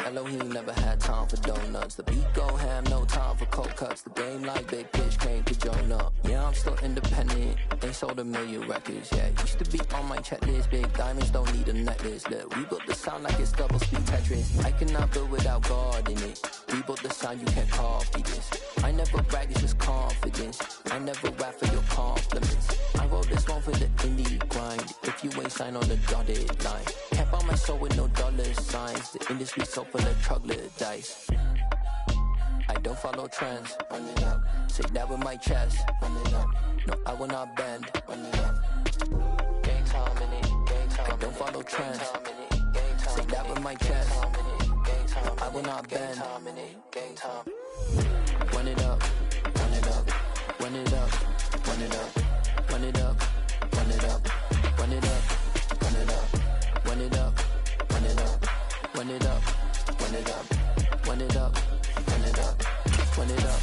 Elohim never had time for donuts. The beat go ham, no time for cold cuts. The game like Big Fish came to Jonah. Yeah, I'm still independent. Ain't sold a million records, yeah. Used to be on my checklist. Big diamonds don't need a necklace. Look, we built the sound like it's double speed Tetris. I cannot build without God in it. We built the sound, you can't copy this. I never brag, it's just confidence. I never rap for your compliments. I wrote this one for the indie grind. If you ain't signed on the dotted line, can't buy my soul with no dollar signs. The industry so full of troglodytes. I don't follow trends. Run it up. Say that with my chest. Run it up. No, I will not bend. Run it up. Gang time in it. Gang time. I don't follow trends. Say that with my chest. No, I will not bend. Gang time. Run it up. Run it up. Run it up. Run it up. Run it up. Run it up. Run it up. Run it up. Run it up. Run it up. Run it up. Run it up. Run it up. Run it up. Run it up.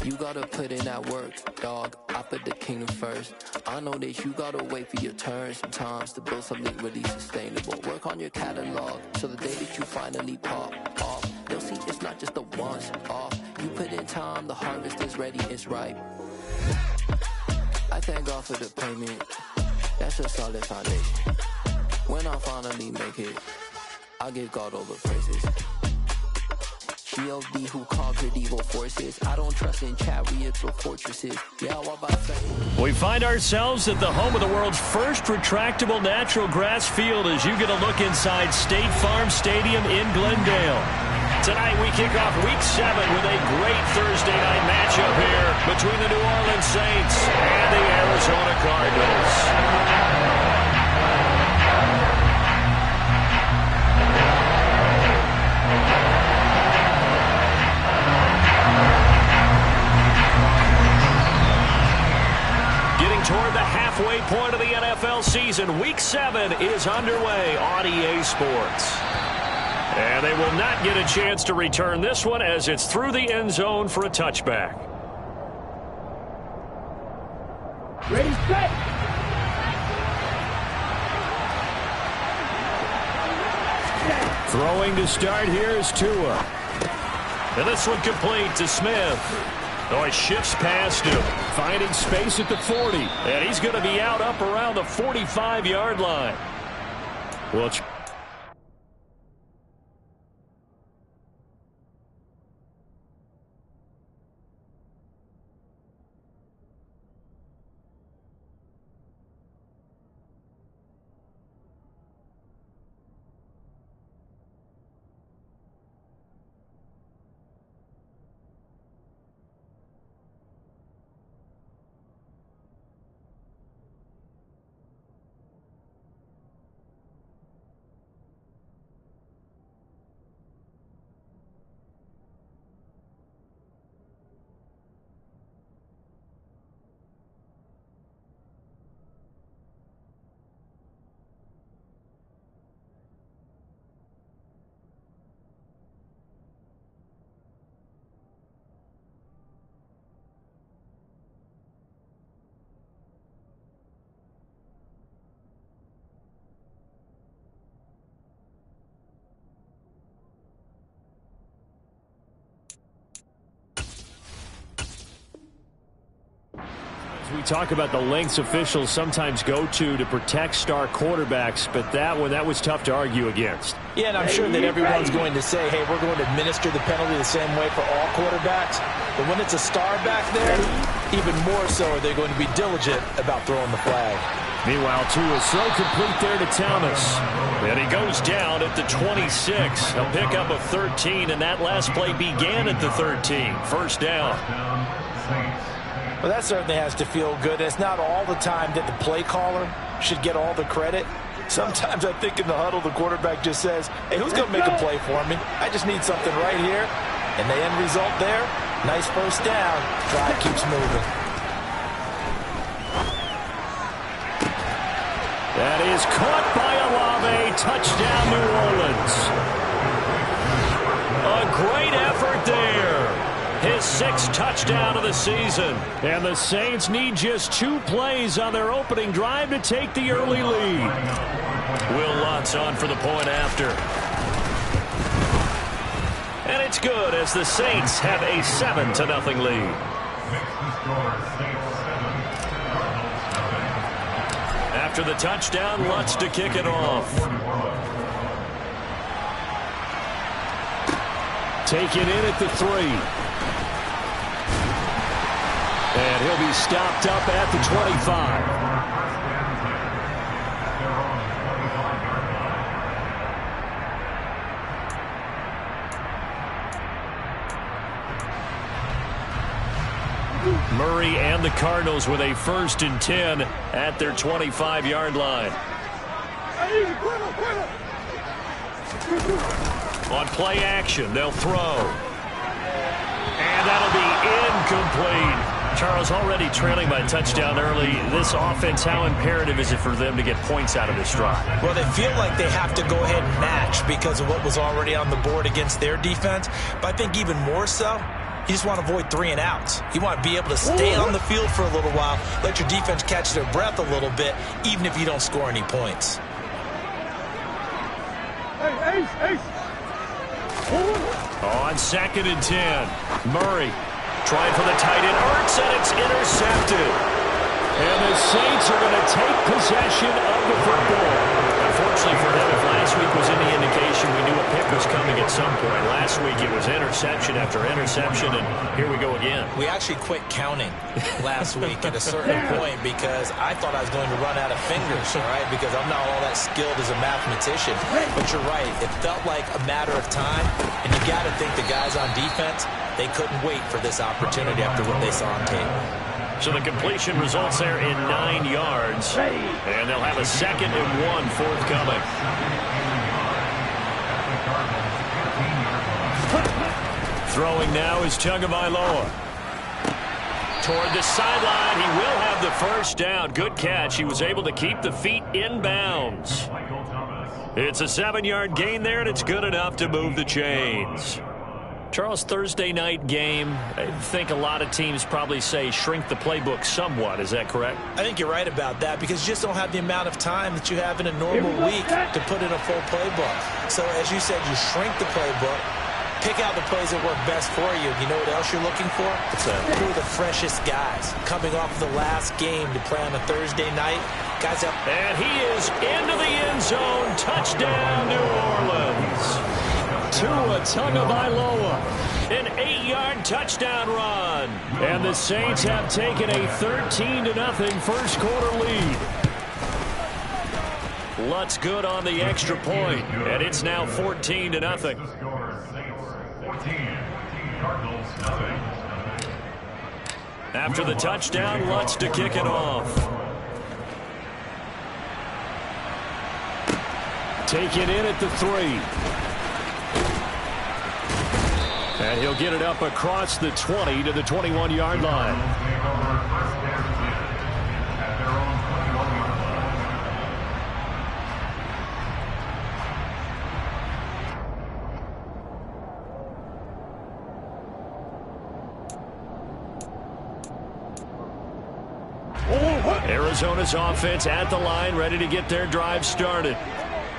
You gotta put in that work, dog. I put the kingdom first. I know that you gotta wait for your turn sometimes to build something really sustainable. Work on your catalog so the day that you finally pop off, they'll see it's not just a once off. You put in time, the harvest is ready, it's ripe. I thank God for the payment. That's a solid foundation. When I finally make it, I'll give God all the praises. G.O.D. who conquered evil forces. I don't trust in chariots or fortresses. Yeah, what about faith? We find ourselves at the home of the world's first retractable natural grass field as you get a look inside State Farm Stadium in Glendale. Tonight we kick off Week 7 with a great Thursday night matchup here between the New Orleans Saints and the Arizona Cardinals. Toward the halfway point of the NFL season, Week 7 is underway on EA Sports. And they will not get a chance to return this one as it's through the end zone for a touchback. Ready, set! Throwing to start here is Tua. And this one complete to Smith. Oh, he shifts past him, finding space at the 40. And he's going to be out up around the 45-yard line. Well, we talk about the lengths officials sometimes go to protect star quarterbacks, but that one, that was tough to argue against. Yeah, and I'm sure that everyone's going to say, hey, we're going to administer the penalty the same way for all quarterbacks. But when it's a star back there, even more so are they going to be diligent about throwing the flag. Meanwhile, Tua is so complete there to Thomas. And he goes down at the 26. He'll pick up a 13, and that last play began at the 13. First down. Well, that certainly has to feel good. It's not all the time that the play caller should get all the credit. Sometimes I think in the huddle, the quarterback just says, hey, who's going to make a play for me? I just need something right here. And the end result there, nice first down. Drive keeps moving. That is caught by Olave. Touchdown, New Orleans. A great effort there. His 6th touchdown of the season. And the Saints need just 2 plays on their opening drive to take the early lead. Will Lutz on for the point after. it's good as the Saints have a 7-0 lead. After the touchdown, Lutz to kick it off. Take it in at the 3. And he'll be stopped up at the 25. Murray and the Cardinals with a 1st and 10 at their 25-yard line. On play action, they'll throw. And that'll be incomplete. Charles, already trailing by a touchdown early. This offense, how imperative is it for them to get points out of this drive? Well, they feel like they have to go ahead and match because of what was already on the board against their defense. But I think even more so, you just want to avoid 3 and outs. You want to be able to stay on the field for a little while, let your defense catch their breath a little bit, even if you don't score any points. On 2nd and 10, Murray trying for the tight end. Ertz, and it's intercepted. And the Saints are going to take possession of the football. Unfortunately for them, if last week was any indication, we knew a pick was coming at some point. Last week it was interception after interception, and here we go again. We actually quit counting last week at a certain point because I thought I was going to run out of fingers, all right, because I'm not all that skilled as a mathematician. But you're right. It felt like a matter of time, and you got to think the guys on defense, they couldn't wait for this opportunity after what they saw on tape. So the completion results there in 9 yards. And they'll have a 2nd and 1 forthcoming. Throwing now is Tagovailoa. Toward the sideline, he will have the 1st down. Good catch. He was able to keep the feet in bounds. It's a 7-yard gain there, and it's good enough to move the chains. Charles, Thursday night game, I think a lot of teams probably say shrink the playbook somewhat. Is that correct? I think you're right about that because you just don't have the amount of time that you have in a normal week to put in a full playbook. So, as you said, you shrink the playbook, pick out the plays that work best for you. You know what else you're looking for? Who are the freshest guys coming off the last game to play on a Thursday night? Guys out. And he is into the end zone. Touchdown, New Orleans. Tua Tagovailoa, an 8-yard touchdown run. And the Saints have taken a 13-0 first quarter lead. Lutz good on the extra point, and it's now 14-0. After the touchdown, Lutz to kick it off. Take it in at the 3. And he'll get it up across the 20 to the 21-yard line. Arizona's offense at the line, ready to get their drive started.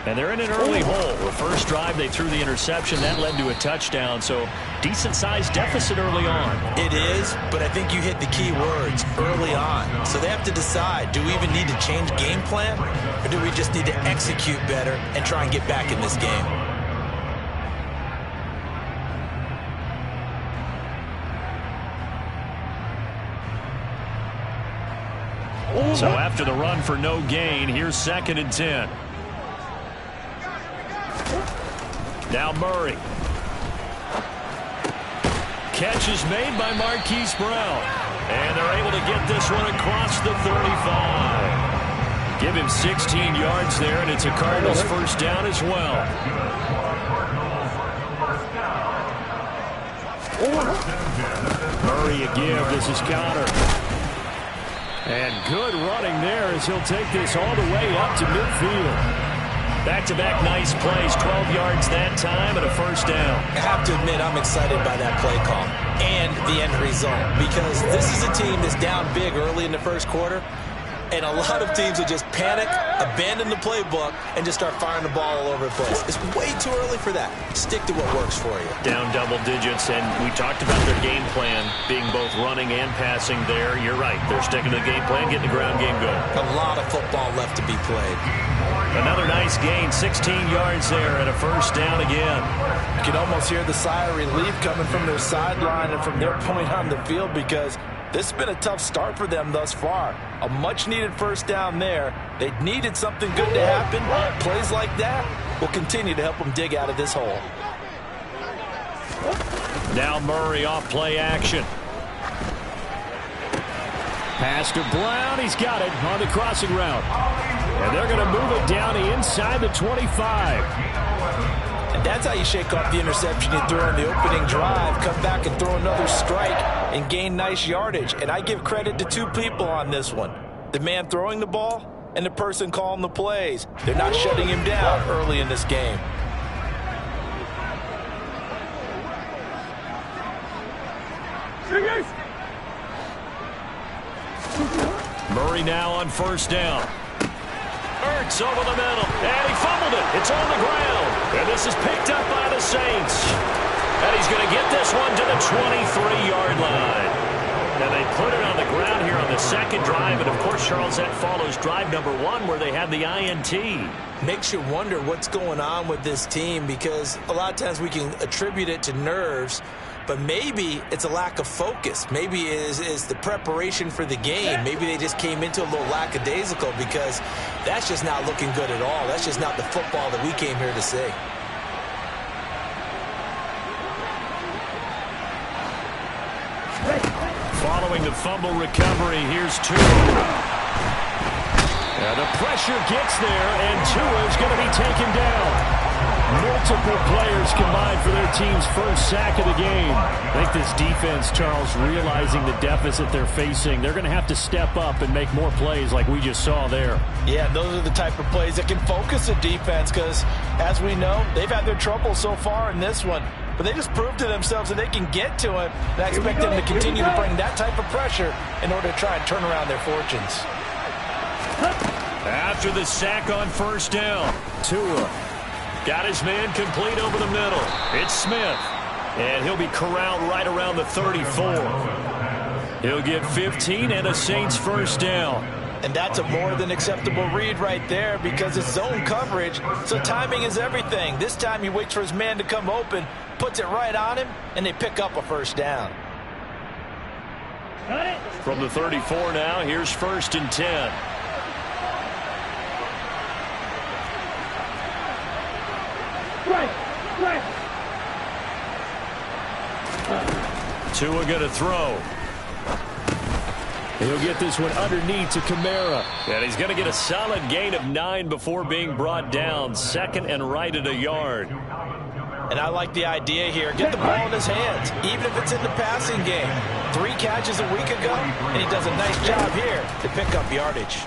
And they're in an early hole. The first drive, they threw the interception. That led to a touchdown. So decent-sized deficit early on. It is, but I think you hit the key words, early on. So they have to decide, do we even need to change game plan? Or do we just need to execute better and try and get back in this game? So after the run for no gain, here's 2nd and 10. Now Murray. Catch is made by Marquise Brown. And they're able to get this one across the 35. Give him 16 yards there, and it's a Cardinals 1st down as well. Murray a give. This is counter. And good running there as he'll take this all the way up to midfield. Back-to-back nice plays, 12 yards that time and a 1st down. I have to admit I'm excited by that play call and the end result because this is a team that's down big early in the first quarter. And a lot of teams will just panic, abandon the playbook, and just start firing the ball all over the place. It's way too early for that. Stick to what works for you. Down double digits, and we talked about their game plan being both running and passing there. You're right. They're sticking to the game plan, getting the ground game going. A lot of football left to be played. Another nice gain, 16 yards there, and a first down again. You can almost hear the sigh of relief coming from their sideline and from their point on the field, because this has been a tough start for them thus far. A much-needed first down there. They needed something good to happen. Plays like that will continue to help them dig out of this hole. Now Murray off play action. Pass to Brown. He's got it on the crossing route. And they're going to move it down inside the 25. And that's how you shake off the interception you threw on the opening drive. Come back and throw another strike and gain nice yardage. And I give credit to two people on this one. The man throwing the ball and the person calling the plays. They're not shutting him down early in this game. Murray now on first down. Ertz over the middle, and he fumbled it. It's on the ground, and this is picked up by the Saints. And he's going to get this one to the 23-yard line. And they put it on the ground here on the second drive, and of course, Charles, that follows drive number 1 where they had the INT. Makes you wonder what's going on with this team, because a lot of times we can attribute it to nerves, but maybe it's a lack of focus. Maybe it is the preparation for the game. Maybe they just came into a little lackadaisical, because that's just not looking good at all. That's just not the football that we came here to see. Following the fumble recovery, here's Tua. And the pressure gets there, and Tua is going to be taken down. Multiple players combined for their team's first sack of the game. I think this defense, Charles, realizing the deficit they're facing, they're going to have to step up and make more plays like we just saw there. Yeah, those are the type of plays that can focus a defense, because, as we know, they've had their trouble so far in this one. But they just proved to themselves that they can get to it. And I expect them to continue to bring that type of pressure in order to try and turn around their fortunes. After the sack on first down, Tua got his man complete over the middle. It's Smith, and he'll be corralled right around the 34. He'll get 15 and a Saints first down. And that's a more than acceptable read right there, because it's zone coverage, so timing is everything. This time he waits for his man to come open, puts it right on him, and they pick up a first down. From the 34 now, here's 1st and 10. Tua going to throw. He'll get this one underneath to Kamara. And he's going to get a solid gain of 9 before being brought down. 2nd and right at a yard. And I like the idea here. Get the ball in his hands, even if it's in the passing game. 3 catches a week ago, and he does a nice job here to pick up yardage.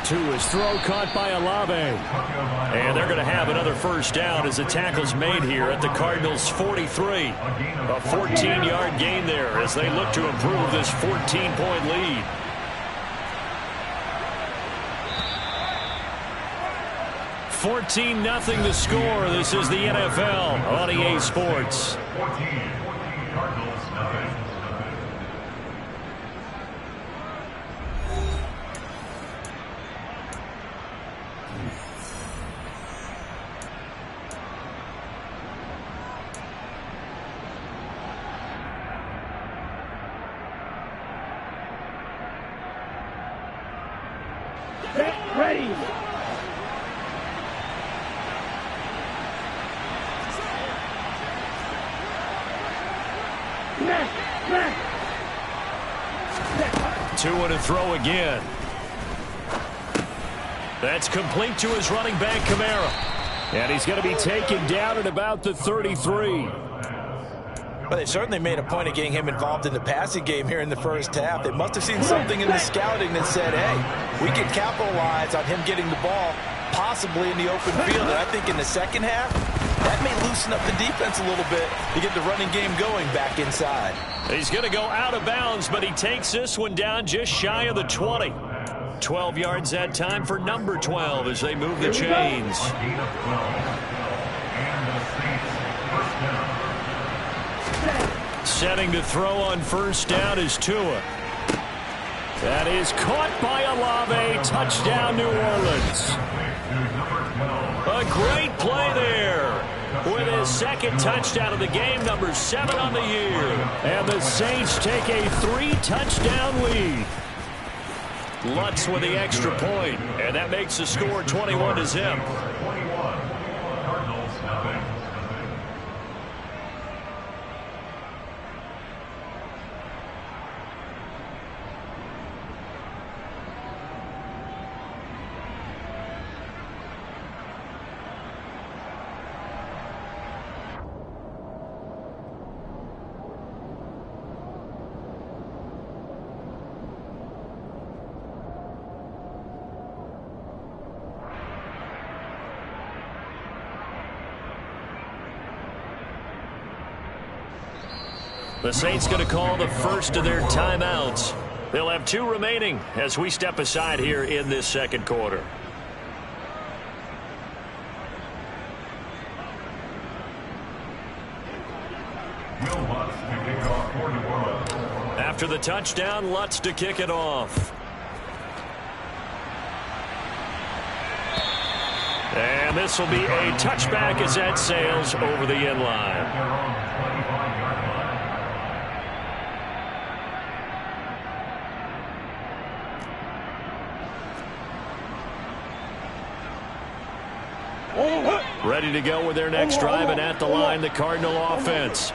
Tua's throw caught by Olave. And they're going to have another first down as the tackle's made here at the Cardinals' 43. A 14-yard gain there as they look to improve this 14-point lead. $14-0 the score. This is the NFL on EA Sports. 14, Cardinals, nothing. Get ready. Tua to throw again. That's complete to his running back, Kamara. And he's going to be taken down at about the 33. Well, they certainly made a point of getting him involved in the passing game here in the first half. They must have seen something in the scouting that said, hey, we can capitalize on him getting the ball possibly in the open field. And I think in the second half, that may loosen up the defense a little bit to get the running game going back inside. He's going to go out of bounds, but he takes this one down just shy of the 20. 12 yards that time for number 12 as they move the chains. Setting to throw on first down is Tua. That is caught by Olave. Touchdown, New Orleans. A great play there. With his second touchdown of the game, number 7 on the year. And the Saints take a 3-touchdown lead. Lutz with the extra point, and that makes the score 21-0. Cardinals, nothing. The Saints going to call the first of their timeouts. They'll have 2 remaining as we step aside here in this second quarter. After the touchdown, Lutz to kick it off. And this will be a touchback as that sails over the end line. Ready to go with their next drive, and at the line, the Cardinal offense.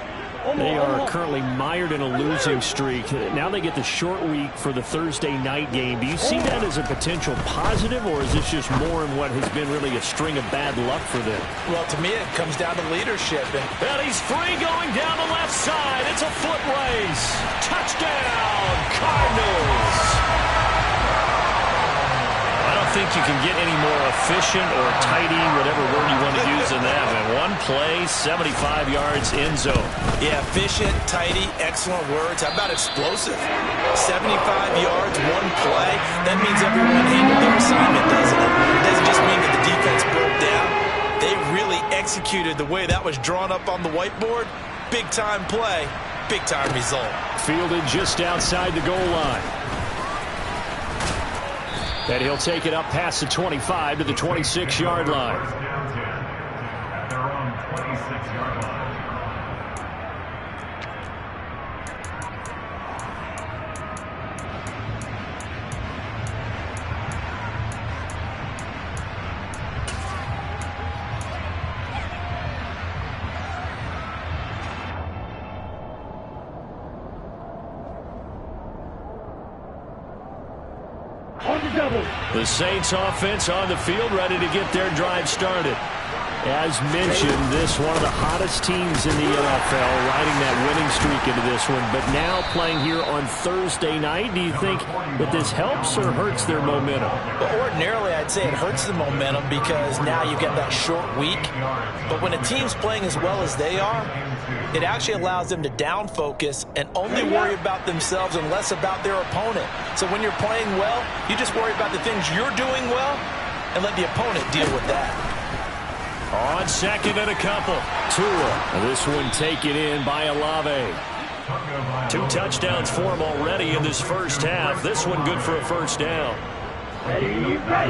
They are currently mired in a losing streak. Now they get the short week for the Thursday night game. Do you see that as a potential positive, or is this just more in what has been really a string of bad luck for them? Well, to me, it comes down to leadership. And he's free going down the left side. It's a foot race. Touchdown, Cardinals. I don't think you can get any more efficient or tidy, whatever word you want to use in that. Man, one play, 75 yards, end zone. Yeah, efficient, tidy, excellent words. How about explosive? 75 yards, one play. That means everyone handled their assignment, doesn't it? It doesn't just mean that the defense broke down. They really executed the way that was drawn up on the whiteboard. Big-time play, big-time result. Fielded just outside the goal line. And he'll take it up past the 25 to the 26-yard line. At their own 26-yard line. The Saints offense on the field, ready to get their drive started. As mentioned, this one of the hottest teams in the NFL, riding that winning streak into this one. But now playing here on Thursday night, do you think that this helps or hurts their momentum? Well, ordinarily, I'd say it hurts the momentum because now you get that short week. But when a team's playing as well as they are, it actually allows them to down focus and only worry about themselves and less about their opponent. So when you're playing well, you just worry about the things you're doing well and let the opponent deal with that. On second and a couple, Tua. This one taken in by Olave. 2 touchdowns for him already in this first half. This one good for a first down.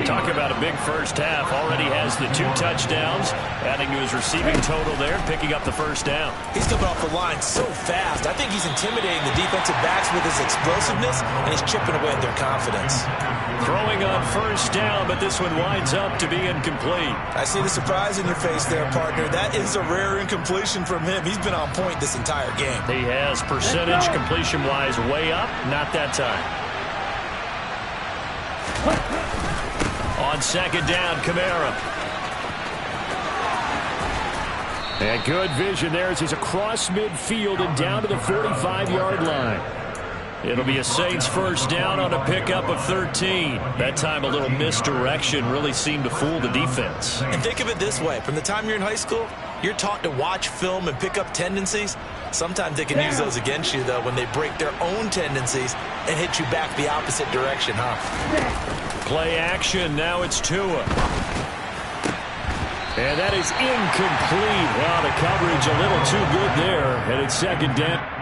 Talk about a big first half. Already has the 2 touchdowns, adding to his receiving total there, picking up the first down. He's coming off the line so fast. I think he's intimidating the defensive backs with his explosiveness, and he's chipping away at their confidence. Throwing on first down, but this one winds up to be incomplete. I see the surprise in your face there, partner. That is a rare incompletion from him. He's been on point this entire game. He has percentage completion-wise way up, not that time. On second down, Kamara. And good vision there as he's across midfield and down to the 45-yard line. It'll be a Saints first down on a pickup of 13. That time a little misdirection really seemed to fool the defense. And think of it this way. From the time you're in high school, you're taught to watch film and pick up tendencies. Sometimes they can use those against you, though, when they break their own tendencies and hit you back the opposite direction, huh? Play action. Now it's Tua. And that is incomplete. Well, the coverage a little too good there. And it's second down.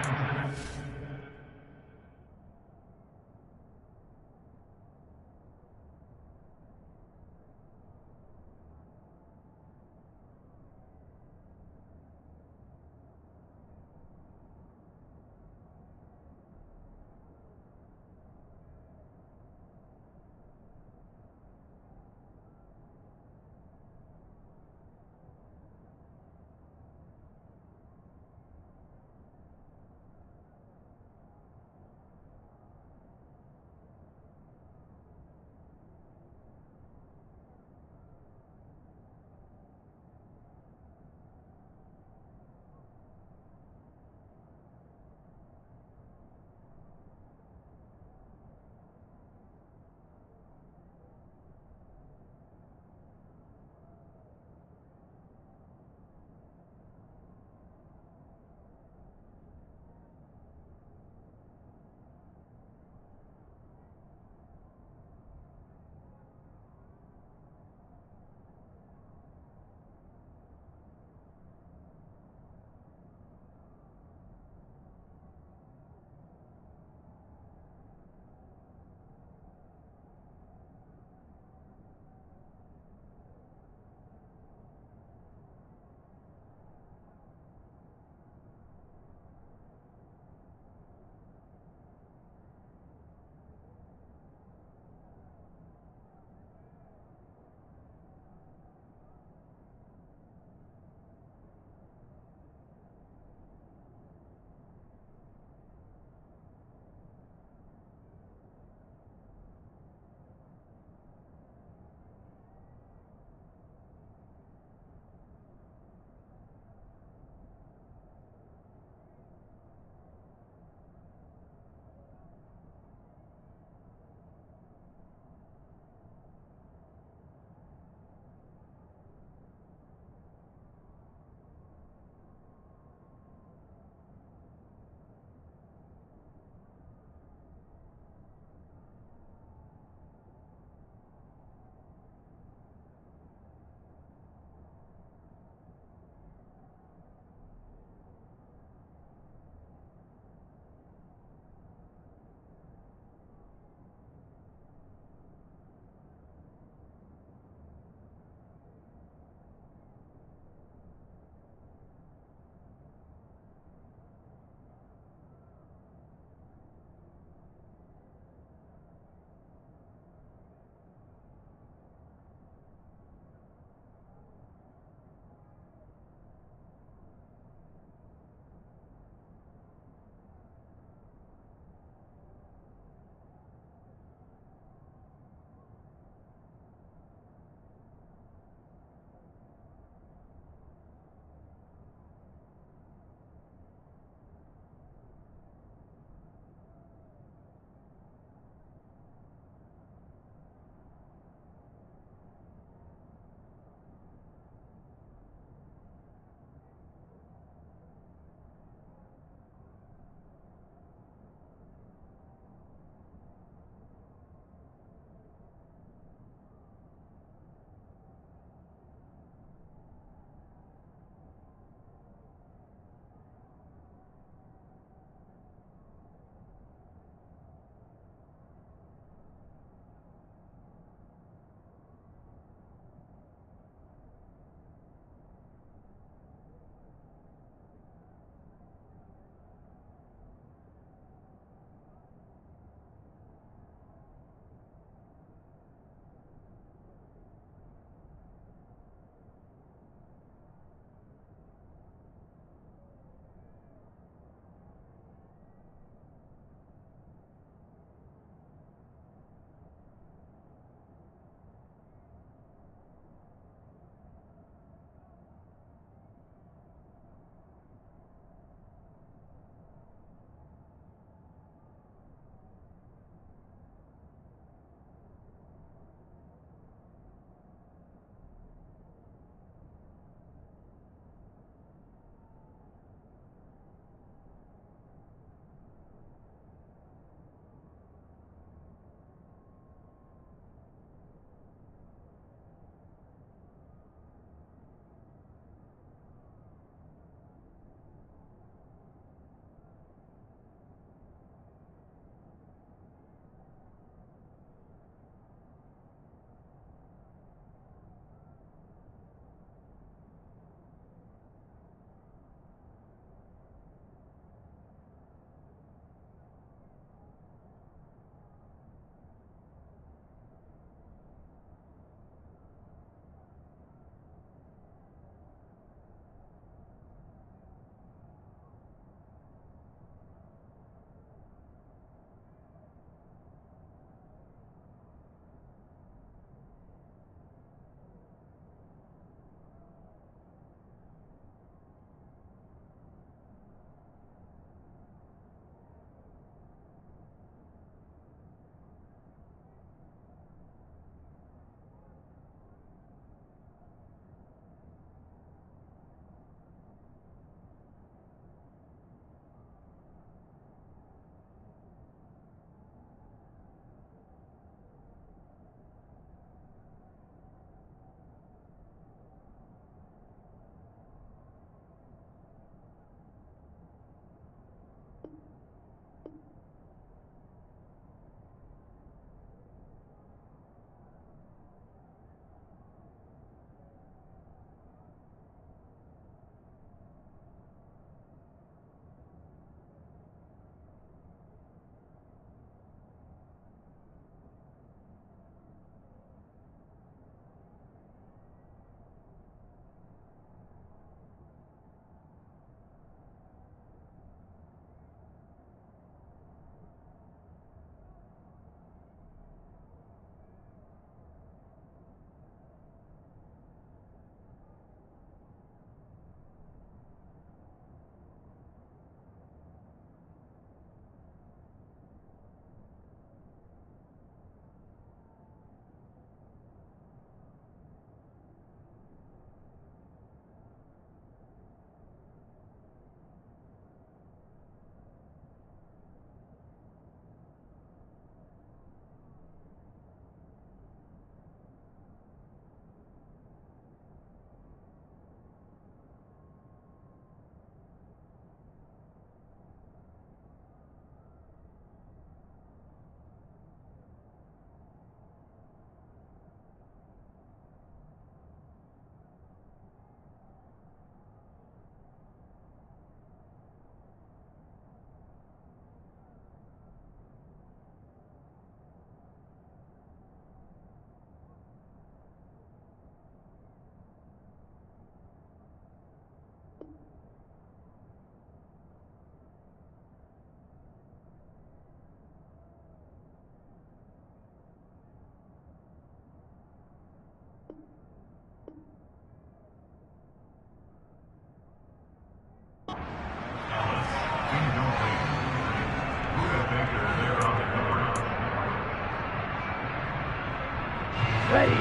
Ready.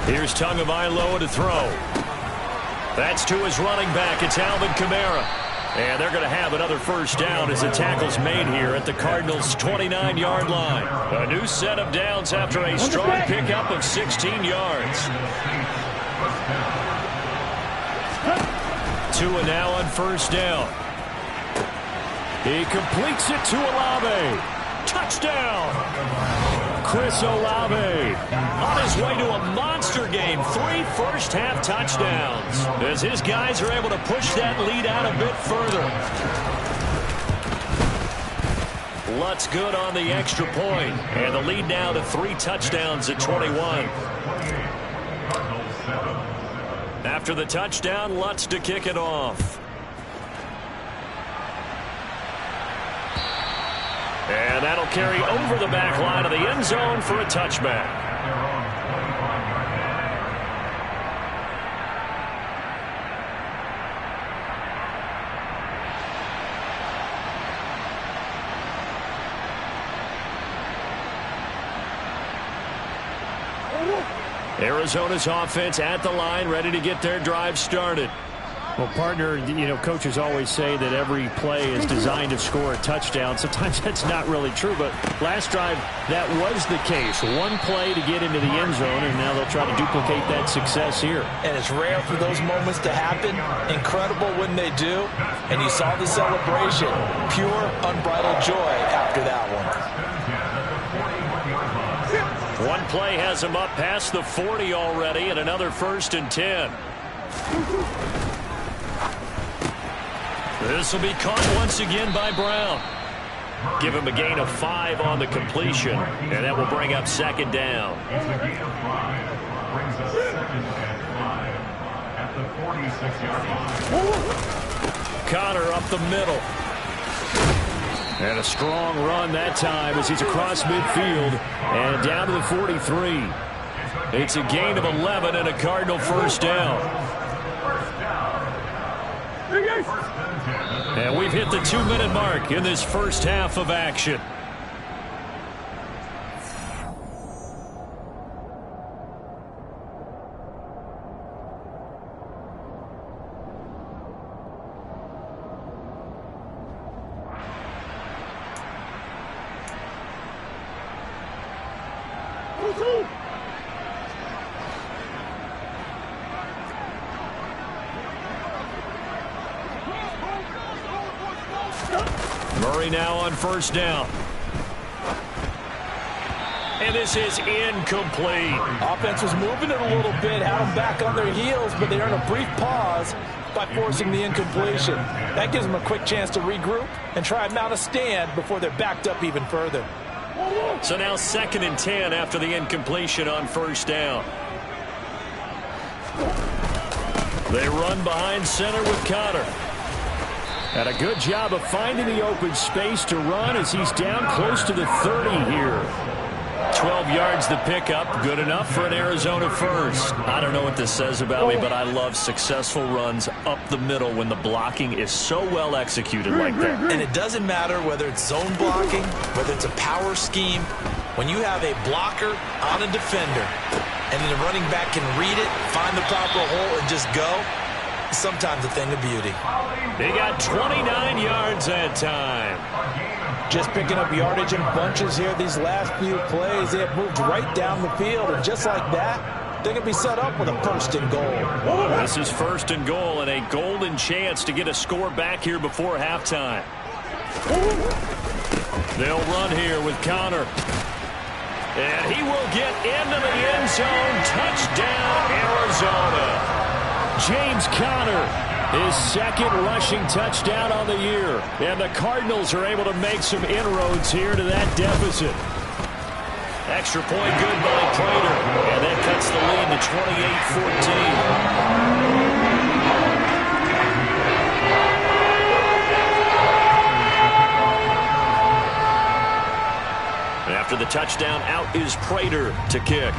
Here's Tagovailoa to throw. That's to his running back. It's Alvin Kamara. And they're going to have another first down as the tackle's made here at the Cardinals' 29-yard line. A new set of downs after a strong pickup of 16 yards. Tua now on first down. He completes it to Olave. Touchdown! Chris Olave on his way to a monster game. 3 first-half touchdowns as his guys are able to push that lead out a bit further. Lutz good on the extra point, and the lead now to 3 touchdowns at 21. After the touchdown, Lutz to kick it off. And that'll carry over the back line of the end zone for a touchback. Arizona's offense at the line, ready to get their drive started. Well, partner, coaches always say that every play is designed to score a touchdown. Sometimes that's not really true, but last drive, that was the case. One play to get into the end zone, and now they'll try to duplicate that success here. And it's rare for those moments to happen. Incredible when they do. And you saw the celebration. Pure, unbridled joy after that one. One play has him up past the 40 already, and another 1st and 10. This will be caught once again by Brown. Give him a gain of 5 on the completion, and that will bring up 2nd down. It's a gain of 5. Brings us 2nd and 5 at the 46-yard line. Connor up the middle. And a strong run that time as he's across midfield and down to the 43. It's a gain of 11 and a Cardinal first down. And we've hit the 2-minute mark in this first half of action. Murray now on first down. And this is incomplete. Offense was moving it a little bit, had them back on their heels, but they earned a brief pause by forcing the incompletion. That gives them a quick chance to regroup and try and mount a stand before they're backed up even further. So now 2nd and 10 after the incompletion on first down. They run behind center with Connor. And a good job of finding the open space to run as he's down close to the 30 here. 12 yards the pickup, good enough for an Arizona first. I don't know what this says about me, but I love successful runs up the middle when the blocking is so well executed like that. And it doesn't matter whether it's zone blocking, whether it's a power scheme. When you have a blocker on a defender, and then the running back can read it, find the proper hole, and just go, sometimes a thing of beauty. They got 29 yards that time. Just picking up yardage in bunches here these last few plays. They have moved right down the field, and just like that, they're going to be set up with a 1st and goal. This is 1st and goal and a golden chance to get a score back here before halftime. They'll run here with Connor. And he will get into the end zone. Touchdown, Arizona. James Conner, his 2nd rushing touchdown on the year. And the Cardinals are able to make some inroads here to that deficit. Extra point good by Prater. And that cuts the lead to 28-14. After the touchdown, out is Prater to kick.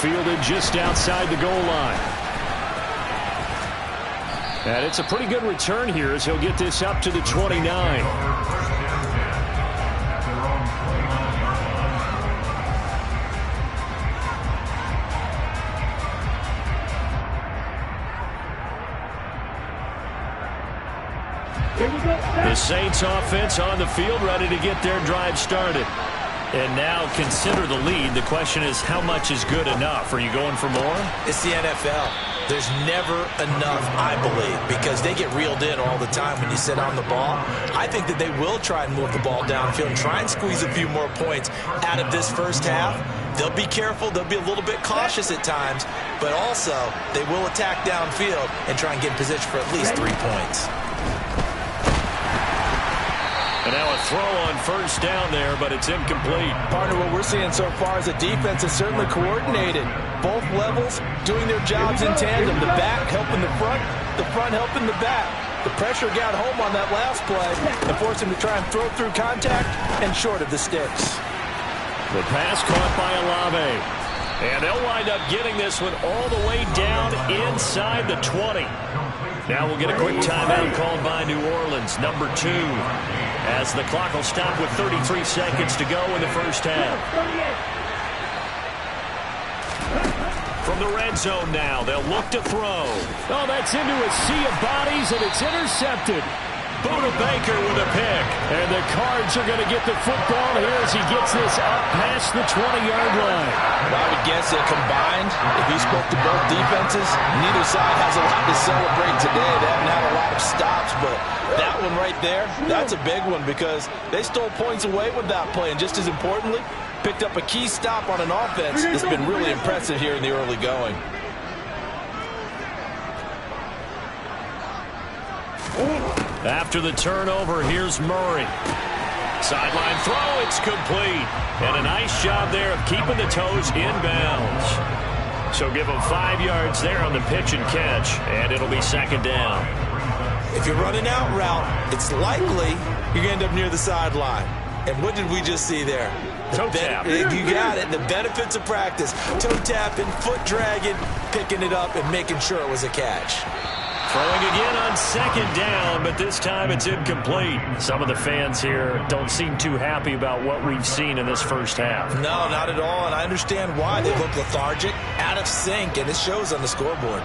Fielded just outside the goal line. And it's a pretty good return here as he'll get this up to the 29. The Saints offense on the field, ready to get their drive started. And now consider the lead. The question is, how much is good enough? Are you going for more? It's the NFL. There's never enough, I believe, because they get reeled in all the time when you sit on the ball. I think that they will try and move the ball downfield and try and squeeze a few more points out of this first half. They'll be careful. They'll be a little bit cautious at times, but also they will attack downfield and try and get in position for at least 3 points. And now a throw on first down there, but it's incomplete. Partner, what we're seeing so far is the defense is certainly coordinated. Both levels doing their jobs in tandem. The back helping the front helping the back. The pressure got home on that last play and forced him to try and throw through contact and short of the sticks. The pass caught by Olave. And they'll wind up getting this one all the way down inside the 20. Now we'll get a quick timeout called by New Orleans, number 2, as the clock will stop with 33 seconds to go in the first half. From the red zone now, they'll look to throw. Oh, that's into a sea of bodies, and it's intercepted. Buda Baker with a pick. And the Cards are going to get the football here as he gets this up past the 20-yard line. Well, I would guess that combined, if you spoke to both defenses, neither side has a lot to celebrate today. They haven't had a lot of stops, but that one right there, that's a big one because they stole points away with that play. And just as importantly, picked up a key stop on an offense that's been really impressive here in the early going. After the turnover, here's Murray. Sideline throw, it's complete. And a nice job there of keeping the toes in bounds. So give them 5 yards there on the pitch and catch, and it'll be second down. If you're running out route, it's likely you're going to end up near the sideline. And what did we just see there? Toe tap. You got it. The benefits of practice. Toe tapping, foot dragging, picking it up, and making sure it was a catch. Throwing again on second down, but this time it's incomplete. Some of the fans here don't seem too happy about what we've seen in this first half. No, not at all, and I understand why. They look lethargic, out of sync, and it shows on the scoreboard.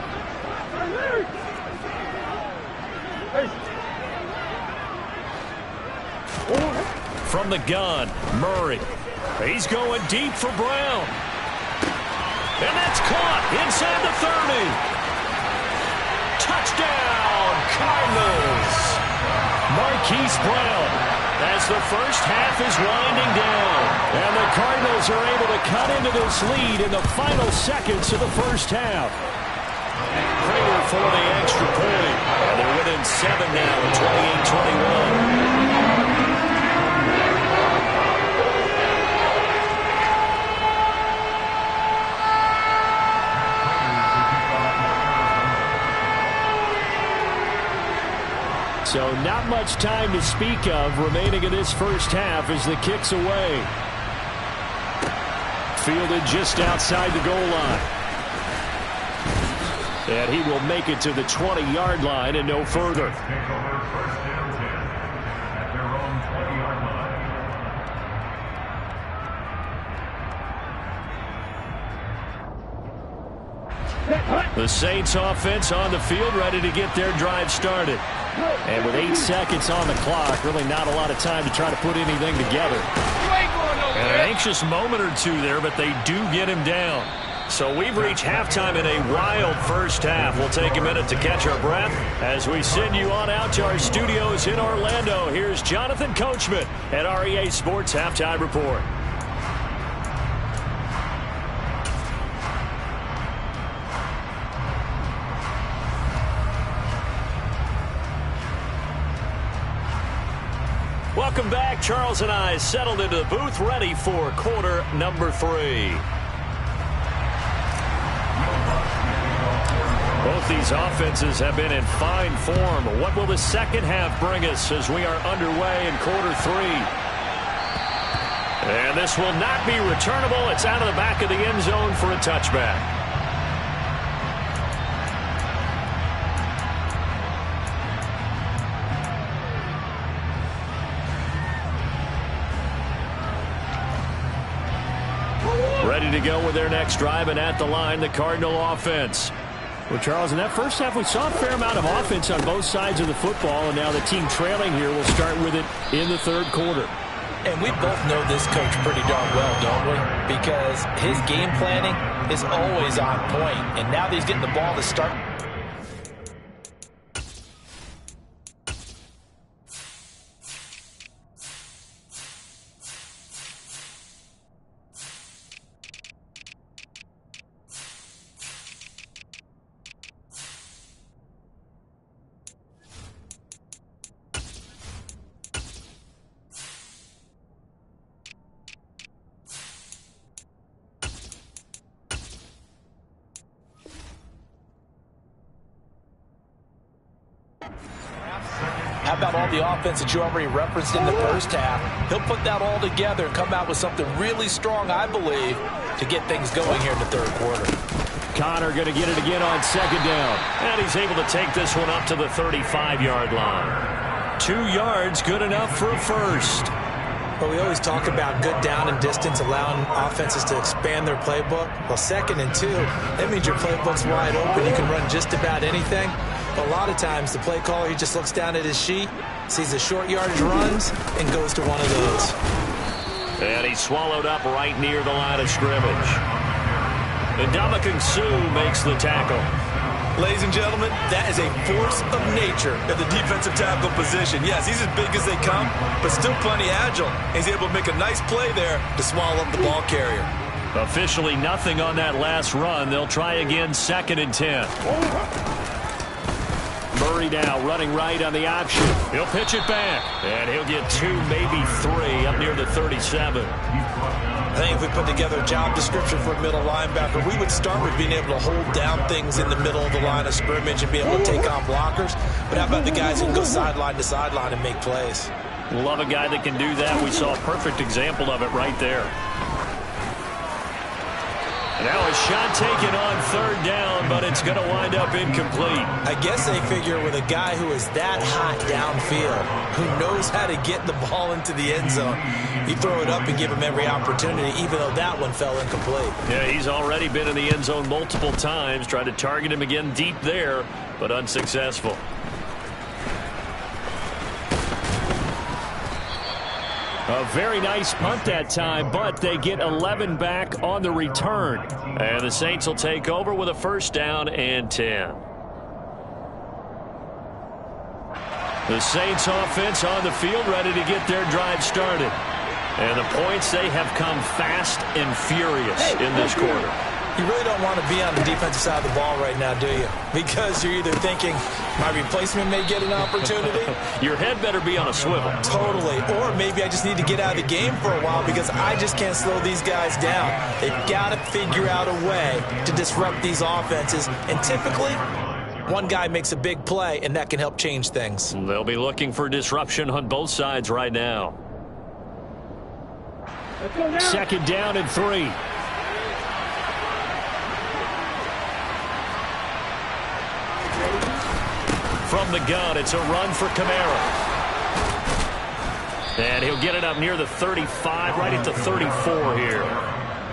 From the gun, Murray. He's going deep for Brown. And that's caught inside the 30. Touchdown, Cardinals! Marquise Brown as the first half is winding down. And the Cardinals are able to cut into this lead in the final seconds of the first half. Prater for the extra point. And they're within 7 now at 28-21. So not much time to speak of remaining in this first half as the kick's away. Fielded just outside the goal line. And he will make it to the 20-yard line and no further. The Saints offense on the field ready to get their drive started. And with 8 seconds on the clock, really not a lot of time to try to put anything together. And an anxious moment or two there, but they do get him down. So we've reached halftime in a wild first half. We'll take a minute to catch our breath as we send you on out to our studios in Orlando. Here's Jonathan Coachman at REA Sports Halftime Report. Welcome back. Charles and I settled into the booth ready for quarter number 3. Both these offenses have been in fine form. What will the second half bring us as we are underway in quarter 3? And this will not be returnable. It's out of the back of the end zone for a touchback. Ready to go with their next drive, and at the line, the Cardinal offense. Well, Charles, in that first half, we saw a fair amount of offense on both sides of the football, and now the team trailing here will start with it in the third quarter. And we both know this coach pretty darn well, don't we? Because his game planning is always on point, and now that he's getting the ball to start. How about all the offense that you already referenced in the first half? He'll put that all together and come out with something really strong, I believe, to get things going here in the third quarter. Connor going to get it again on second down. And he's able to take this one up to the 35-yard line. 2 yards, good enough for a first. Well, we always talk about good down and distance, allowing offenses to expand their playbook. Well, 2nd and 2, that means your playbook's wide open. You can run just about anything. But a lot of times, the play caller, he just looks down at his sheet, sees the short yardage runs, and goes to one of those. And he's swallowed up right near the line of scrimmage. And Ndamukong Suh makes the tackle. Ladies and gentlemen, that is a force of nature at the defensive tackle position. Yes, he's as big as they come, but still plenty agile. He's able to make a nice play there to swallow up the ball carrier. Officially nothing on that last run. They'll try again, 2nd and 10. Murray now running right on the option. He'll pitch it back, and he'll get 2, maybe 3 up near the 37. I think if we put together a job description for a middle linebacker, we would start with being able to hold down things in the middle of the line of scrimmage and be able to take on blockers. But how about the guys who can go sideline to sideline and make plays? Love a guy that can do that. We saw a perfect example of it right there. Now a shot taken on 3rd down, but it's going to wind up incomplete. I guess they figure with a guy who is that hot downfield, who knows how to get the ball into the end zone, you throw it up and give him every opportunity, even though that one fell incomplete. Yeah, he's already been in the end zone multiple times, tried to target him again deep there, but unsuccessful. A very nice punt that time, but they get 11 back on the return. And the Saints will take over with a 1st down and 10. The Saints offense on the field ready to get their drive started. And the points, they have come fast and furious in this quarter. You really don't want to be on the defensive side of the ball right now, do you? Because you're either thinking, my replacement may get an opportunity. Your head better be on a swivel. Totally. Or maybe I just need to get out of the game for a while because I just can't slow these guys down. They've got to figure out a way to disrupt these offenses. And typically, one guy makes a big play, and that can help change things. They'll be looking for disruption on both sides right now. 2nd down and 3. From the gun, it's a run for Kamara. And he'll get it up near the 35, right at the 34 here.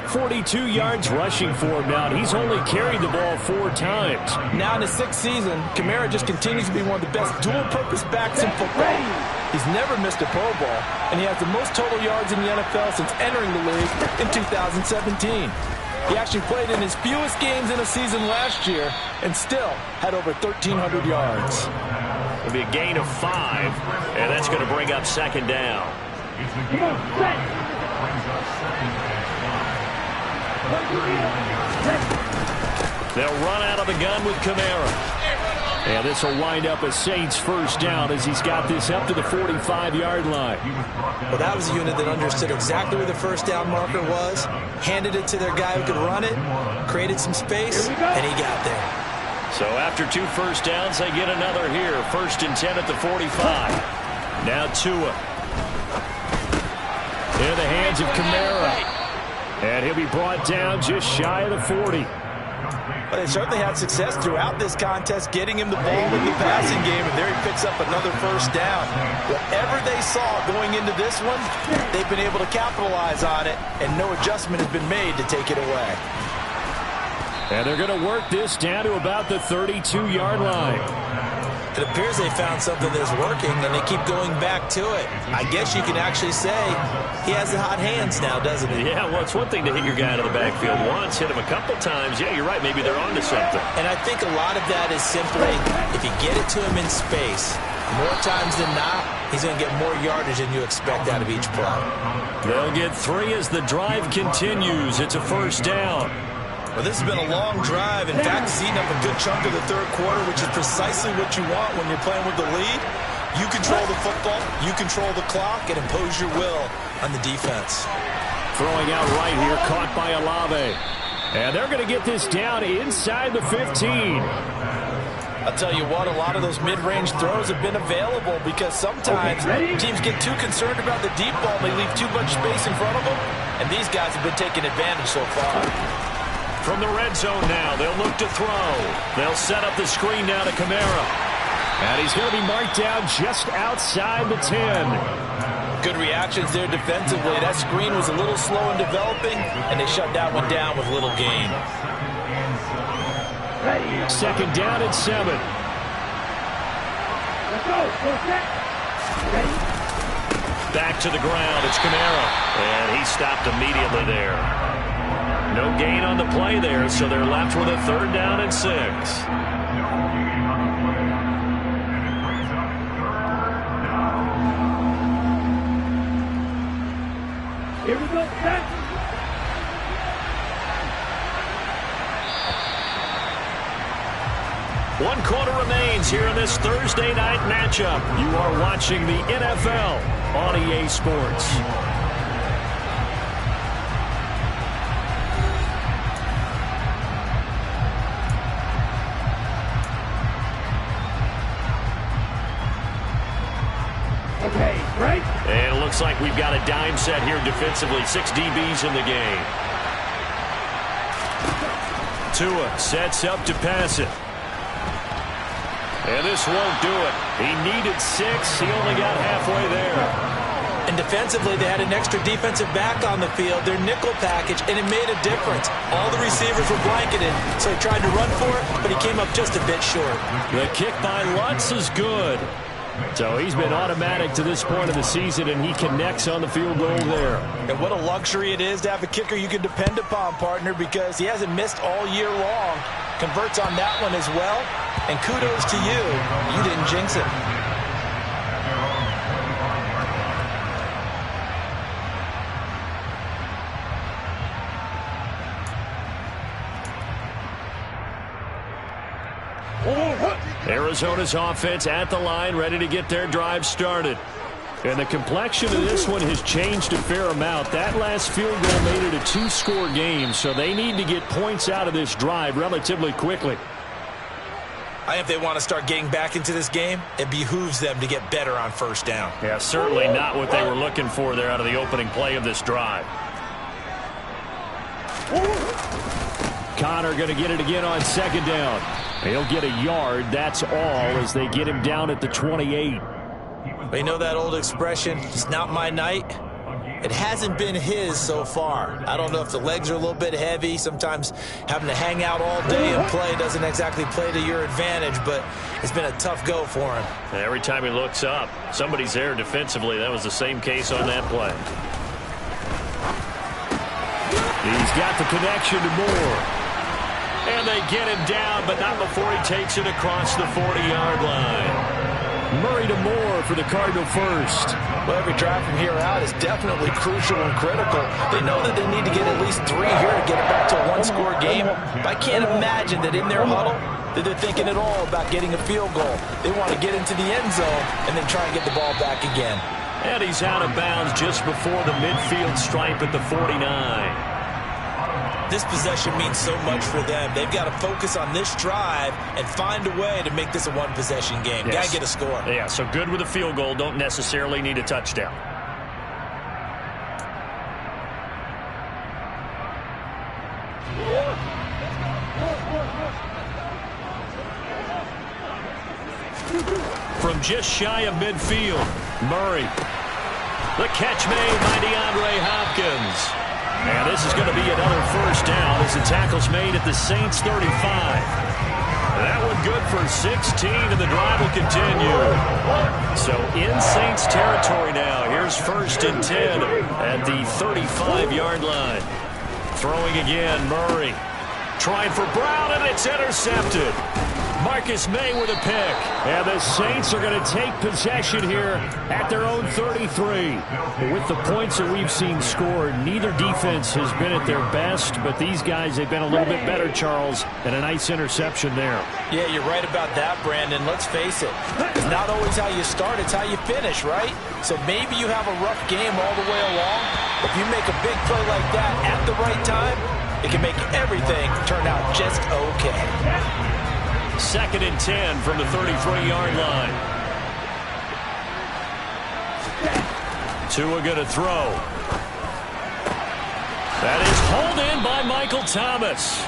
42 yards rushing for him now. He's only carried the ball 4 times. Now in his 6th season, Kamara just continues to be one of the best dual-purpose backs in football. He's never missed a Pro Bowl, and he has the most total yards in the NFL since entering the league in 2017. He actually played in his fewest games in a season last year and still had over 1,300 yards. It'll be a gain of 5, and that's going to bring up 2nd down. They'll run out of the gun with Kamara. And this will wind up a Saints 1st down as he's got this up to the 45-yard line. Well, that was a unit that understood exactly where the 1st down marker was, handed it to their guy who could run it, created some space, and he got there. So after 2 first downs, they get another here. 1st and 10 at the 45. Now Tua. In the hands of Kamara. And he'll be brought down just shy of the 40. Well, they certainly had success throughout this contest getting him the ball in the passing game, and there he picks up another first down. Whatever they saw going into this one, they've been able to capitalize on it, and no adjustment has been made to take it away. And they're going to work this down to about the 32-yard line. It appears they found something that's working, and they keep going back to it. I guess you can actually say he has the hot hands now, doesn't he? Yeah, well, it's one thing to hit your guy out of the backfield once, hit him a couple times. Yeah, you're right. Maybe they're on to something. And I think a lot of that is simply if you get it to him in space, more times than not, he's going to get more yardage than you expect out of each play. They'll get 3 as the drive continues. It's a first down. Well, this has been a long drive. In fact, it's eaten up a good chunk of the third quarter, which is precisely what you want when you're playing with the lead. You control the football, you control the clock, and impose your will on the defense. Throwing out right here, caught by Olave. And they're going to get this down inside the 15. I'll tell you what, a lot of those mid-range throws have been available because sometimes teams get too concerned about the deep ball and they leave too much space in front of them, and these guys have been taking advantage so far. From the red zone now, they'll look to throw. They'll set up the screen now to Kamara. And he's going to be marked down just outside the 10. Good reactions there defensively. That screen was a little slow in developing, and they shut that one down with little gain. Second down and 7. Let's go. Ready? Back to the ground. It's Kamara. And he stopped immediately there. No gain on the play there, so they're left with a third down and 6. Here we go. Set. One quarter remains here in this Thursday night matchup. You are watching the NFL on EA Sports. Okay, right? And it looks like we've got a dime set here defensively. 6 DBs in the game. Tua sets up to pass it. And this won't do it. He needed 6. He only got halfway there. And defensively, they had an extra defensive back on the field, their nickel package, and it made a difference. All the receivers were blanketed, so he tried to run for it, but he came up just a bit short. The kick by Lutz is good. So he's been automatic to this point of the season, and he connects on the field goal there. And what a luxury it is to have a kicker you can depend upon, partner, because he hasn't missed all year long. Converts on that one as well. And kudos to you. You didn't jinx it. Arizona's offense at the line, ready to get their drive started. And the complexion of this one has changed a fair amount. That last field goal made it a 2-score game, so they need to get points out of this drive relatively quickly. I think if they want to start getting back into this game, it behooves them to get better on first down. Yeah, certainly not what they were looking for there out of the opening play of this drive. Connor going to get it again on second down. He'll get a yard, that's all, as they get him down at the 28. But you know that old expression, it's not my night? It hasn't been his so far. I don't know if the legs are a little bit heavy. Sometimes having to hang out all day and play doesn't exactly play to your advantage, but it's been a tough go for him. Every time he looks up, somebody's there defensively. That was the same case on that play. He's got the connection to Moore. And they get him down, but not before he takes it across the 40-yard line. Murray to Moore for the Cardinal first. Well, every drive from here out is definitely crucial and critical. They know that they need to get at least 3 here to get it back to a 1-score game. But I can't imagine that in their huddle that they're thinking at all about getting a field goal. They want to get into the end zone and then try and get the ball back again. And he's out of bounds just before the midfield stripe at the 49. This possession means so much for them. They've got to focus on this drive and find a way to make this a one-possession game. Yes. Got to get a score. Yeah, so good with a field goal. Don't necessarily need a touchdown. from just shy of midfield. Murray. The catch made by DeAndre Hopkins. And this is going to be another first down as the tackle's made at the Saints 35. That one good for 16, and the drive will continue. So in Saints territory now. Here's 1st and 10 at the 35-yard line. Throwing again, Murray. Trying for Brown, and it's intercepted. Marcus May with a pick. And the Saints are going to take possession here at their own 33. With the points that we've seen scored, neither defense has been at their best, but these guys, they've been a little bit better, Charles, and a nice interception there. Yeah, you're right about that, Brandon. Let's face it. It's not always how you start, it's how you finish, right? So maybe you have a rough game all the way along. If you make a big play like that at the right time, it can make everything turn out just okay. 2nd and 10 from the 33-yard line. Tua going to throw. That is hauled in by Michael Thomas.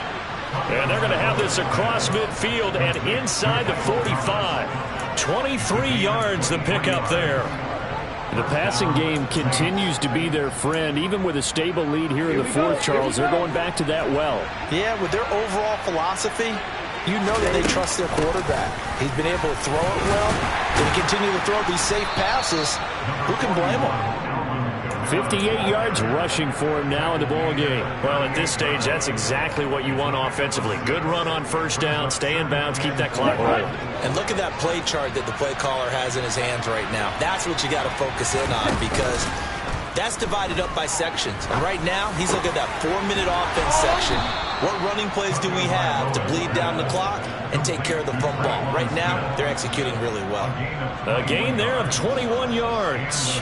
And they're going to have this across midfield and inside the 45. 23 yards the pickup there. The passing game continues to be their friend. Even with a stable lead here in the 4th, Charles, they're going back to that well. Yeah, with their overall philosophy, you know that they trust their quarterback. He's been able to throw it well. They continue to throw these safe passes. Who can blame them? 58 yards rushing for him now in the ball game. Well, at this stage, that's exactly what you want offensively. Good run on 1st down, stay in bounds, keep that clock rolling. And look at that play chart that the play caller has in his hands right now. That's what you got to focus in on, because that's divided up by sections. And right now, he's looking at that 4-minute offense section. What running plays do we have to bleed down the clock and take care of the football? Right now, they're executing really well. A gain there of 21 yards.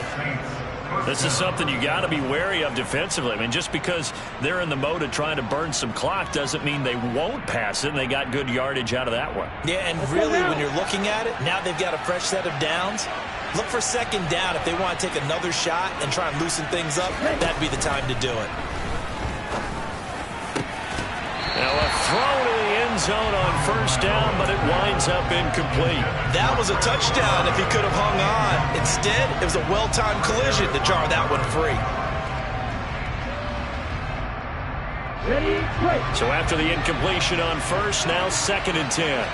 This is something you got to be wary of defensively. I mean, just because they're in the mode of trying to burn some clock doesn't mean they won't pass it, and they got good yardage out of that one. Yeah, and really, when you're looking at it, now they've got a fresh set of downs. Look for 2nd down. If they want to take another shot and try and loosen things up, that'd be the time to do it. Now a throw to the end zone on 1st down, but it winds up incomplete. That was a touchdown if he could have hung on. Instead, it was a well-timed collision to jar that one free. So after the incompletion on 1st, now 2nd and 10.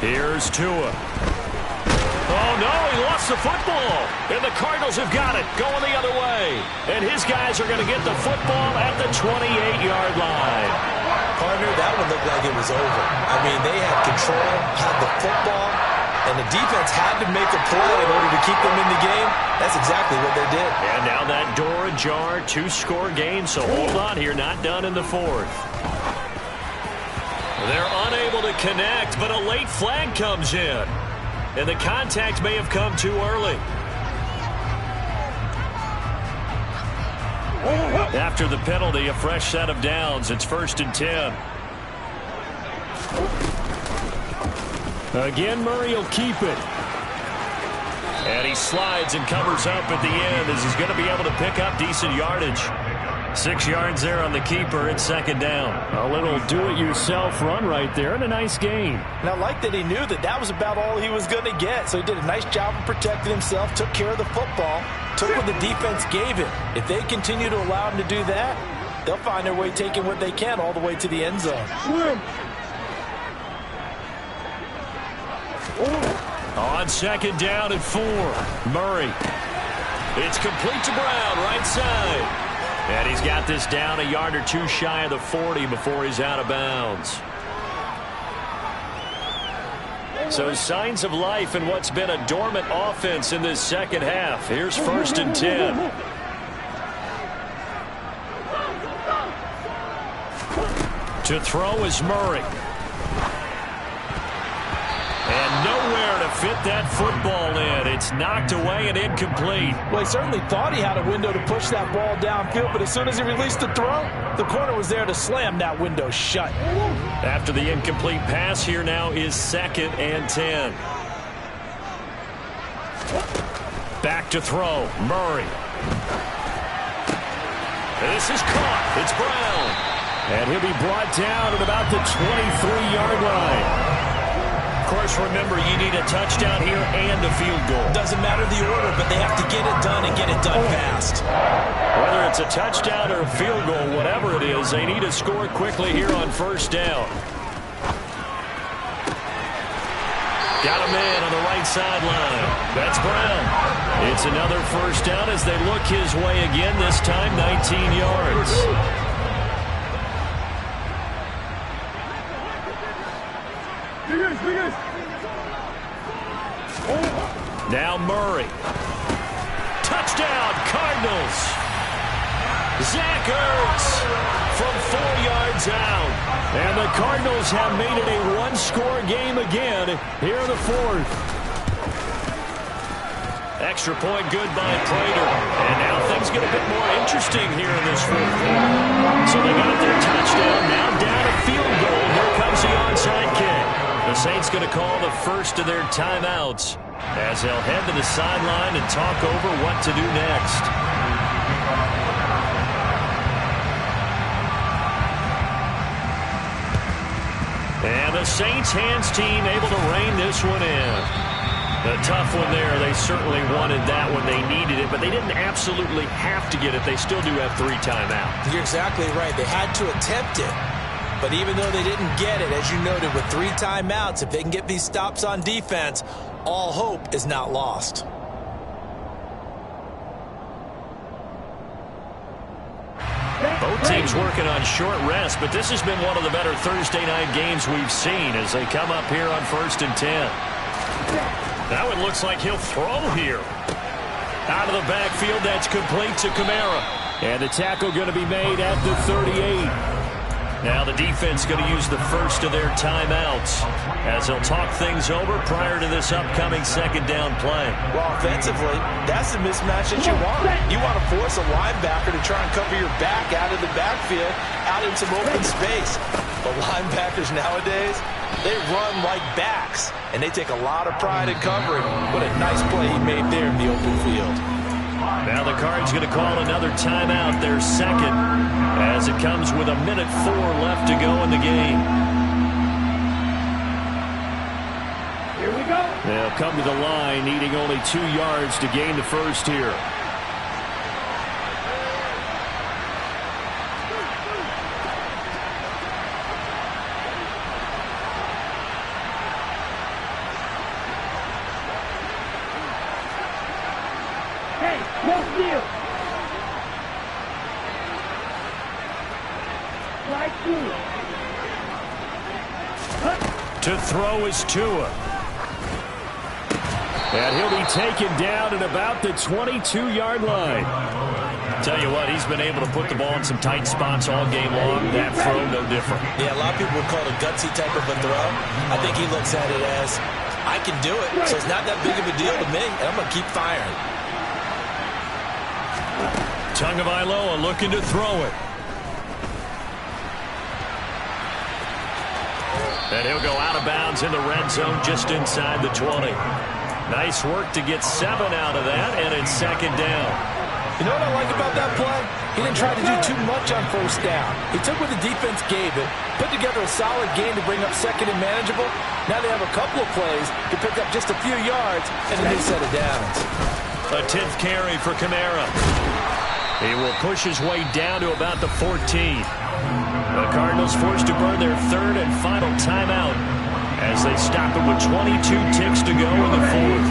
Here's Tua. Oh, no, he lost the football. And the Cardinals have got it, going the other way. And his guys are going to get the football at the 28-yard line. Partner, that one looked like it was over. I mean, they had control, had the football, and the defense had to make a play in order to keep them in the game. That's exactly what they did. And now that door ajar, 2-score game, so hold on here, not done in the 4th. They're unable to connect, but a late flag comes in. And the contact may have come too early. After the penalty, a fresh set of downs. It's 1st and 10. Again, Murray will keep it. And he slides and covers up at the end as he's going to be able to pick up decent yardage. 6 yards there on the keeper. It's 2nd down. A little do-it-yourself run right there and a nice gain. And I like that he knew that that was about all he was going to get. So he did a nice job of protecting himself, took care of the football, took what the defense gave him. If they continue to allow him to do that, they'll find their way taking what they can all the way to the end zone. On 2nd down and 4. Murray. It's complete to Brown, right side. And he's got this down a yard or two shy of the 40 before he's out of bounds. So signs of life in what's been a dormant offense in this 2nd half. Here's 1st and 10. To throw is Murray. And nowhere to fit that football in. It's knocked away and incomplete. Well, he certainly thought he had a window to push that ball downfield, but as soon as he released the throw, the corner was there to slam that window shut. After the incomplete pass, here now is 2nd and 10. Back to throw. Murray. This is caught. It's Brown. And he'll be brought down at about the 23-yard line. Of course, remember, you need a touchdown here and a field goal. Doesn't matter the order, but they have to get it done and get it done fast. Whether it's a touchdown or a field goal, whatever it is, they need to score quickly here on first down. Got a man on the right sideline. That's Brown. It's another first down as they look his way again, this time 19 yards. Now Murray. Touchdown, Cardinals. Zach Ertz from 4 yards out. And the Cardinals have made it a one-score game again here in the fourth. Extra point good by Prater. And now things get a bit more interesting here in this fourth quarter. So they got their touchdown. Now down a field goal. Here comes the onside kick. The Saints going to call the first of their timeouts as they'll head to the sideline and talk over what to do next. And the Saints hands team able to rein this one in. A tough one there. They certainly wanted that one. They needed it, but they didn't absolutely have to get it. They still do have 3 timeouts. You're exactly right. They had to attempt it. But even though they didn't get it, as you noted, with 3 timeouts, if they can get these stops on defense, all hope is not lost. Both teams working on short rest, but this has been one of the better Thursday night games we've seen as they come up here on 1st and 10. Now it looks like he'll throw here. Out of the backfield, that's complete to Kamara. And the tackle going to be made at the 38. Now the defense going to use the first of their timeouts as they'll talk things over prior to this upcoming second down play. Well, offensively, that's the mismatch that you want. You want to force a linebacker to try and cover your back out of the backfield, out in some open space. But linebackers nowadays, they run like backs, and they take a lot of pride in covering. What a nice play he made there in the open field. Now the Cards going to call another timeout, their second, as it comes with 1:04 left to go in the game. Here we go. They'll come to the line, needing only 2 yards to gain the first here. To throw is Tua. And he'll be taken down at about the 22-yard line. Tell you what, he's been able to put the ball in some tight spots all game long. That throw, no different. Yeah, a lot of people would call it a gutsy type of a throw. I think he looks at it as, I can do it, so it's not that big of a deal to me, and I'm going to keep firing. Tagovailoa looking to throw it. And he'll go out of bounds in the red zone just inside the 20. Nice work to get 7 out of that, and it's second down. You know what I like about that play? He didn't try to do too much on first down. He took what the defense gave him, put together a solid game to bring up second and manageable. Now they have a couple of plays to pick up just a few yards and a new set of downs. A 10th carry for Kamara. He will push his way down to about the 14. The Cardinals forced to burn their 3rd and final timeout as they stop it with 22 ticks to go in the 4th.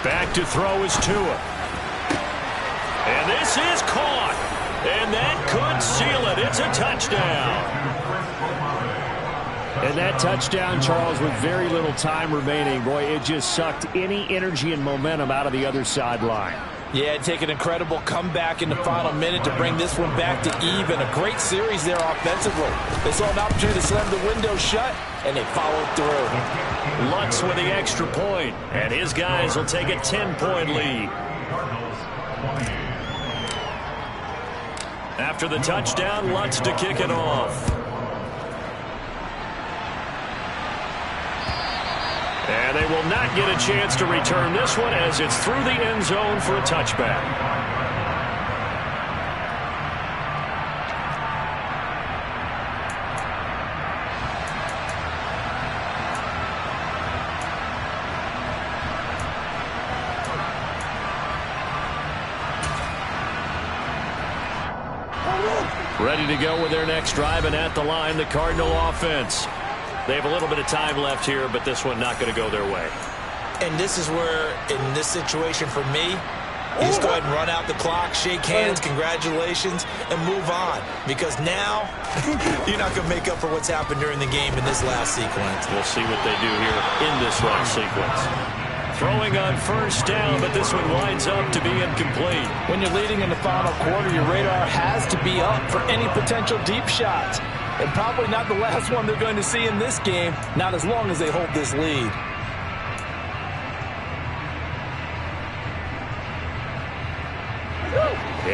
Back to throw is Tua. And this is caught. And that could seal it. It's a touchdown. And that touchdown, Charles, with very little time remaining. Boy, it just sucked any energy and momentum out of the other sideline. Yeah, take an incredible comeback in the final minute to bring this one back to even. A great series there offensively. They saw an opportunity to slam the window shut, and they followed through. Lutz with the extra point, and his guys will take a 10-point lead. After the touchdown, Lutz to kick it off. And they will not get a chance to return this one as it's through the end zone for a touchback. Ready to go with their next drive, and at the line, the Cardinal offense. They have a little bit of time left here, but this one not going to go their way. And this is where, in this situation for me, you just go ahead and run out the clock, shake hands, congratulations, and move on. Because now, you're not going to make up for what's happened during the game in this last sequence. We'll see what they do here in this last sequence. Throwing on first down, but this one winds up to be incomplete. When you're leading in the final quarter, your radar has to be up for any potential deep shots. And probably not the last one they're going to see in this game, not as long as they hold this lead.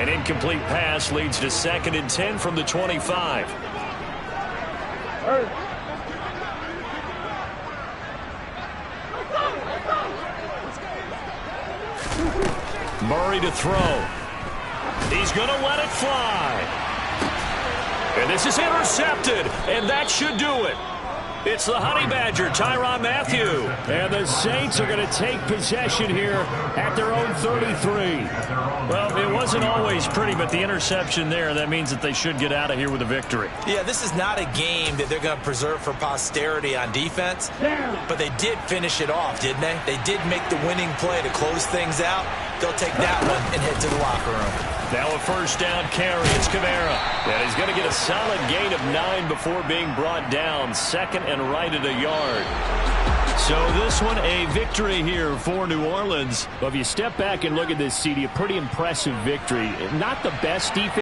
An incomplete pass leads to 2nd and 10 from the 25. Murray to throw. He's going to let it fly. And this is intercepted, and that should do it. It's the Honey Badger, Tyrann Mathieu. And the Saints are going to take possession here at their own 33. Well, it wasn't always pretty, but the interception there, that means that they should get out of here with a victory. Yeah, this is not a game that they're going to preserve for posterity on defense, but they did finish it off, didn't they? They did make the winning play to close things out. They'll take that one and head to the locker room. Now a first down carry. It's Kamara. And he's going to get a solid gain of 9 before being brought down. 2nd and right at a yard. So this one a victory here for New Orleans. Well, if you step back and look at this, CD, a pretty impressive victory. Not the best defense.